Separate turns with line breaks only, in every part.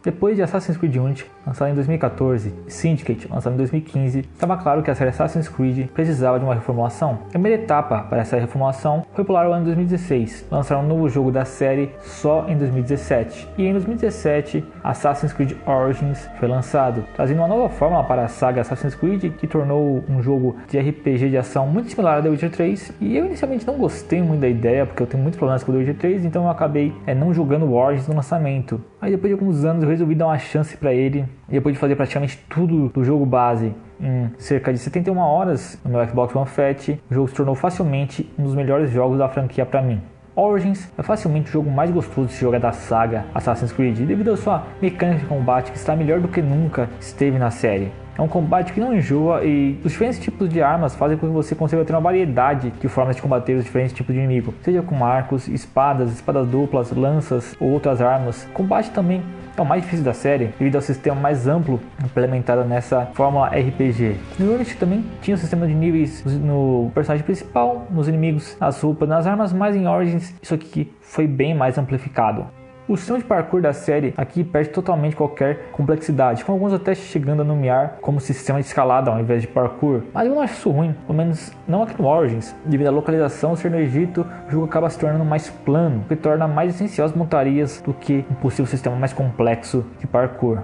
Depois de Assassin's Creed Unity, lançado em 2014, e Syndicate, lançado em 2015, estava claro que a série Assassin's Creed precisava de uma reformulação. A primeira etapa para essa reformulação foi pular o ano 2016, lançaram um novo jogo da série só em 2017. E em 2017, Assassin's Creed Origins foi lançado, trazendo uma nova fórmula para a saga Assassin's Creed, que tornou um jogo de RPG de ação muito similar a The Witcher 3. E eu inicialmente não gostei muito da ideia, porque eu tenho muitos problemas com The Witcher 3, então eu acabei não jogando Origins no lançamento. Aí depois de alguns anos eu resolvi dar uma chance para ele, e depois de fazer praticamente tudo do jogo base em cerca de 71 horas no meu Xbox One Fat, o jogo se tornou facilmente um dos melhores jogos da franquia para mim. Origins é facilmente o jogo mais gostoso de se jogar da saga Assassin's Creed, devido à sua mecânica de combate que está melhor do que nunca esteve na série. É um combate que não enjoa e os diferentes tipos de armas fazem com que você consiga ter uma variedade de formas de combater os diferentes tipos de inimigo, seja com arcos, espadas duplas, lanças ou outras armas. O combate também é o mais difícil da série, devido ao sistema mais amplo implementado nessa fórmula RPG. No Unity também tinha o sistema de níveis no personagem principal, nos inimigos, nas roupas, nas armas, mas em Origins isso aqui foi bem mais amplificado. O sistema de parkour da série aqui perde totalmente qualquer complexidade, com alguns até chegando a nomear como sistema de escalada ao invés de parkour. Mas eu não acho isso ruim, pelo menos não aqui no Origins. Devido à localização ser no Egito, o jogo acaba se tornando mais plano, o que torna mais essencial as montarias do que um possível sistema mais complexo de parkour.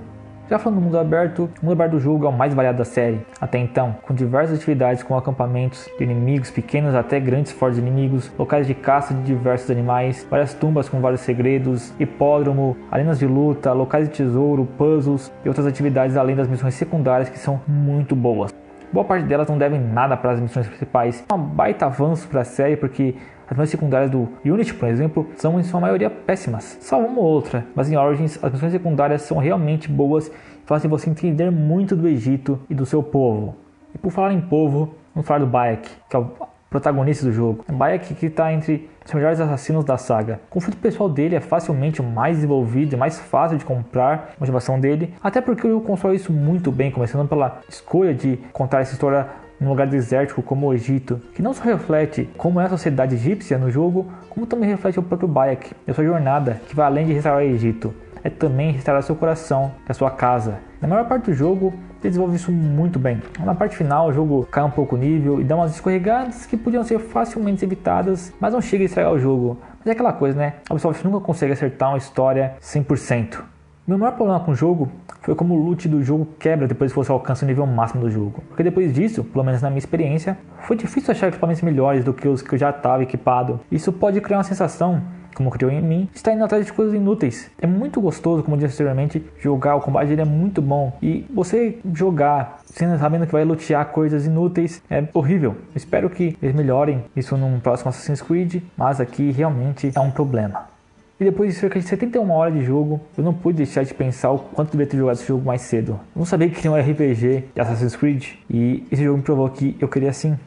Já falando do mundo aberto, o mundo aberto do jogo é o mais variado da série até então, com diversas atividades como acampamentos de inimigos pequenos até grandes fortes inimigos, locais de caça de diversos animais, várias tumbas com vários segredos, hipódromo, arenas de luta, locais de tesouro, puzzles e outras atividades além das missões secundárias que são muito boas. Boa parte delas não devem nada para as missões principais. É um baita avanço para a série porque as missões secundárias do Unity, por exemplo, são em sua maioria péssimas, só uma ou outra, mas em Origins as missões secundárias são realmente boas e fazem você entender muito do Egito e do seu povo. E por falar em povo, vamos falar do Bayek, que é o protagonista do jogo. O Bayek que está entre os melhores assassinos da saga. O conflito pessoal dele é facilmente o mais desenvolvido e mais fácil de comprar a motivação dele, até porque o jogo constrói isso muito bem, começando pela escolha de contar essa história num lugar desértico como o Egito, que não só reflete como é a sociedade egípcia no jogo, como também reflete o próprio Bayek e a sua jornada, que vai além de restaurar o Egito, é também restaurar seu coração, a sua casa. Na maior parte do jogo, ele desenvolve isso muito bem. Na parte final, o jogo cai um pouco o nível e dá umas escorregadas que podiam ser facilmente evitadas, mas não chega a estragar o jogo. Mas é aquela coisa, né? A Ubisoft nunca consegue acertar uma história 100%. Meu maior problema com o jogo foi como o loot do jogo quebra depois que você alcança o nível máximo do jogo. Porque depois disso, pelo menos na minha experiência, foi difícil achar equipamentos melhores do que os que eu já estava equipado. Isso pode criar uma sensação, como criou em mim, de estar indo atrás de coisas inúteis. É muito gostoso, como eu disse anteriormente, jogar, o combate dele é muito bom. E você jogar sabendo que vai lutear coisas inúteis é horrível. Espero que eles melhorem isso num próximo Assassin's Creed, mas aqui realmente é um problema. E depois de cerca de 71 horas de jogo, eu não pude deixar de pensar o quanto devia ter jogado esse jogo mais cedo. Eu não sabia que tinha um RPG de Assassin's Creed e esse jogo me provou que eu queria sim.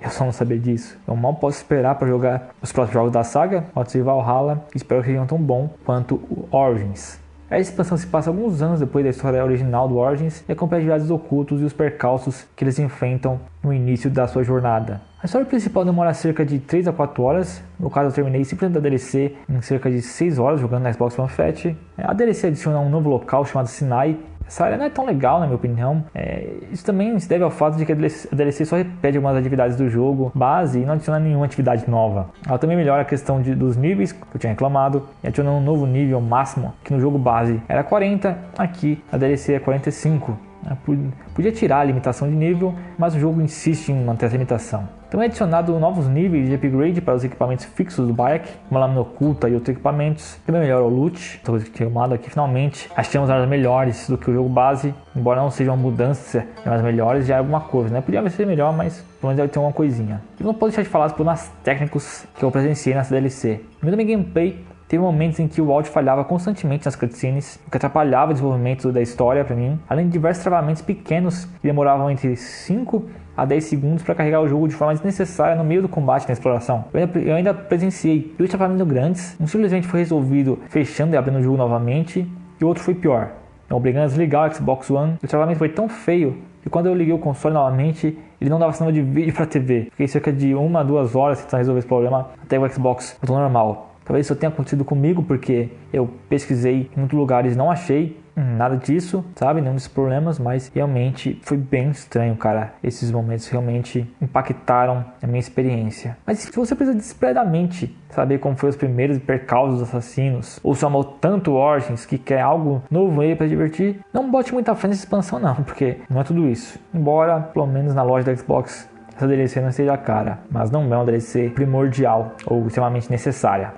Eu só não sabia disso. Eu mal posso esperar para jogar os próximos jogos da saga, Odyssey e Valhalla, e espero que sejam tão bom quanto o Origins. A expansão se passa alguns anos depois da história original do Origins e acompanha atividades ocultos e os percalços que eles enfrentam no início da sua jornada. A história principal demora cerca de 3 a 4 horas, no caso eu terminei simplesmente da DLC em cerca de 6 horas jogando na Xbox One Fat. A DLC adiciona um novo local chamado Sinai. Essa área não é tão legal, na minha opinião. Isso também se deve ao fato de que a DLC só repete algumas atividades do jogo base e não adiciona nenhuma atividade nova. Ela também melhora a questão dos níveis, que eu tinha reclamado, e adiciona um novo nível máximo, que no jogo base era 40, aqui a DLC é 45. Podia tirar a limitação de nível, mas o jogo insiste em manter essa limitação. Também é adicionado novos níveis de upgrade para os equipamentos fixos do Bayek, uma lâmina oculta e outros equipamentos. Também melhora o loot, coisa que tinha arrumado aqui finalmente. Achamos armas melhores do que o jogo base, embora não seja uma mudança de armas melhores, já é alguma coisa, né? Podia ser melhor, mas pelo menos deve ter uma coisinha. Eu não posso deixar de falar dos problemas técnicos que eu presenciei nessa DLC. No meio da minha gameplay, teve momentos em que o áudio falhava constantemente nas cutscenes, o que atrapalhava o desenvolvimento da história para mim, além de diversos travamentos pequenos que demoravam entre 5 a 10 segundos para carregar o jogo de forma desnecessária no meio do combate na exploração. Eu ainda presenciei 2 travamentos grandes, um simplesmente foi resolvido fechando e abrindo o jogo novamente, e o outro foi pior. Eu obrigando a desligar o Xbox One, o travamento foi tão feio que quando eu liguei o console novamente, ele não dava sinal de vídeo para a TV. Fiquei cerca de 1 a 2 horas tentando resolver esse problema até o Xbox voltou normal. Talvez isso tenha acontecido comigo porque eu pesquisei em muitos lugares e não achei, nada disso, sabe? Nenhum desses problemas, mas realmente foi bem estranho, cara. Esses momentos realmente impactaram a minha experiência. Mas se você precisa desesperadamente saber como foi os primeiros percalços dos assassinos, ou se amou tanto Origins que quer algo novo aí para divertir, não bote muita fé nessa expansão não, porque não é tudo isso. Embora, pelo menos na loja da Xbox, essa DLC não seja cara, mas não é uma DLC primordial ou extremamente necessária.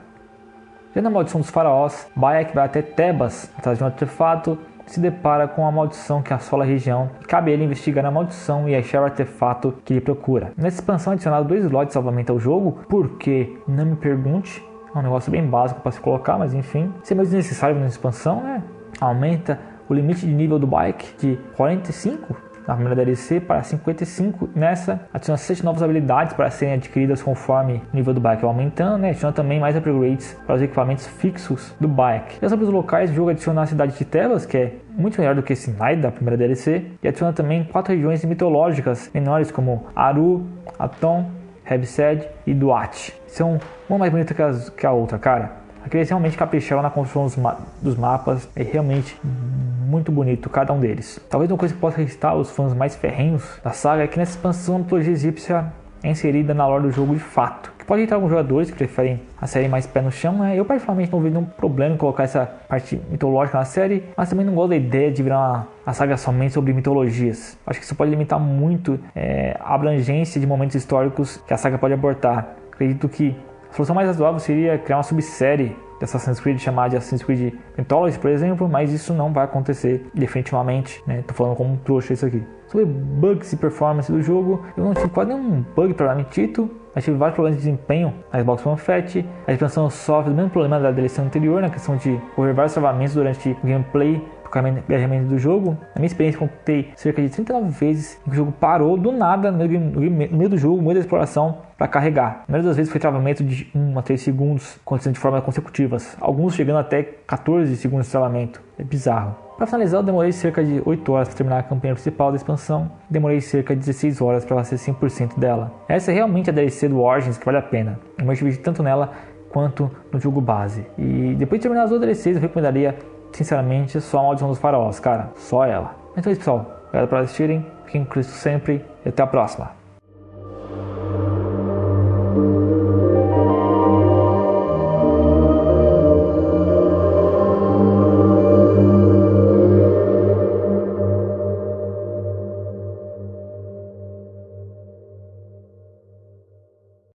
Já na Maldição dos Faraós, Bayek vai até Tebas atrás de um artefato e se depara com a maldição que assola a região. Cabe a ele investigar a maldição e achar o artefato que ele procura. Nessa expansão adicionaram 2 slots de salvamento ao jogo, porque não me pergunte, é um negócio bem básico para se colocar, mas enfim, se é mais desnecessário nessa expansão, né? Aumenta o limite de nível do Bayek de 45 na primeira DLC para 55 nessa, adiciona 7 novas habilidades para serem adquiridas conforme o nível do Bayek vai aumentando, né? Adiciona também mais upgrades para os equipamentos fixos do Bayek. Já sobre os locais, o jogo adiciona a cidade de Tebas, que é muito melhor do que Sinai da primeira DLC, e adiciona também 4 regiões mitológicas menores como Aru, Aton, Hebsed e Duat. São uma mais bonita que a outra, cara. Aqui eles realmente capricharam na construção dos mapas, é realmente muito bonito cada um deles. Talvez uma coisa que possa irritar os fãs mais ferrenhos da saga é que nessa expansão a mitologia egípcia é inserida na lore do jogo de fato, que pode irritar alguns jogadores que preferem a série mais pé no chão, né? Eu particularmente não vejo nenhum problema em colocar essa parte mitológica na série, mas também não gosto da ideia de virar uma saga somente sobre mitologias. Acho que isso pode limitar muito a abrangência de momentos históricos que a saga pode abordar. Acredito que a solução mais razoável seria criar uma subsérie de Assassin's Creed chamada de Assassin's Creed Mythology, por exemplo, mas isso não vai acontecer definitivamente, né? Tô falando como um trouxa isso aqui. Sobre bugs e performance do jogo, eu não tive quase nenhum bug propriamente dito, mas tive vários problemas de desempenho na Xbox One Fat. A expansão sofre do mesmo problema da DLC anterior, na questão de ocorrer vários travamentos durante o gameplay, carregamento do jogo. Na minha experiência, contei cerca de 39 vezes em que o jogo parou do nada no meio do jogo, no meio da exploração, para carregar. A maioria das vezes foi travamento de 1 a 3 segundos, acontecendo de forma consecutivas, alguns chegando até 14 segundos de travamento. É bizarro. Para finalizar, eu demorei cerca de 8 horas para terminar a campanha principal da expansão, demorei cerca de 16 horas para fazer 100% dela. Essa é realmente a DLC do Origins que vale a pena. Eu me diverti tanto nela quanto no jogo base. E depois de terminar as outras DLCs, eu recomendaria sinceramente só a Maldição dos Faraós, cara, só ela. Então é isso, pessoal, obrigado por assistirem, fiquem com Cristo sempre e até a próxima.